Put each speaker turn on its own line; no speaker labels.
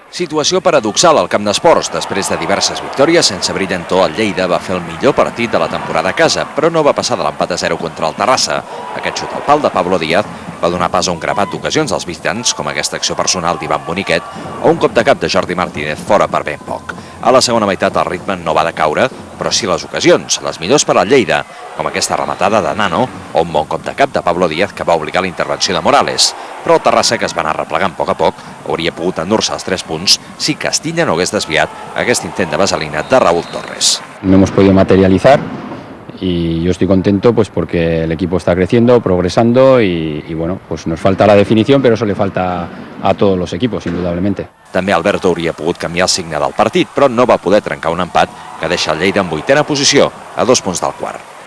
Situació paradoxal al camp d'esports. Després de diverses victòries, sense brillantor, el Lleida va fer el millor partit de la temporada a casa, però no va passar de l'empat a 0 contra el Terrassa. Aquest xut al pal de Pablo Díaz va donar pas a un grapat d'ocasions als visitants, com aquesta acció personal d'Ivan Boniquet o un cop de cap de Jordi Martínez fora per ben poc. A la segona meitat el ritme no va decaure, però sí les ocasions, les millors per al Lleida, com aquesta rematada de Nano o un bon cop de cap de Pablo Díaz que va obligar la intervenció de Morales. Però el Terrassa, que es va anar replegant a poc, hauria pogut endur-se els 3 punts si Castilla no hagués desviat aquest intent de vaselina de Raúl Torres.
No hemos podido materializar y yo estoy contento pues porque el equipo está creciendo, progresando y bueno, pues nos falta la definición, pero eso le falta a todos los equipos, indudablemente.
També Alberto hauria pogut canviar el signe del partit, però no va poder trencar un empat que deixa el Lleida en 8ª posició, a 2 punts del quart.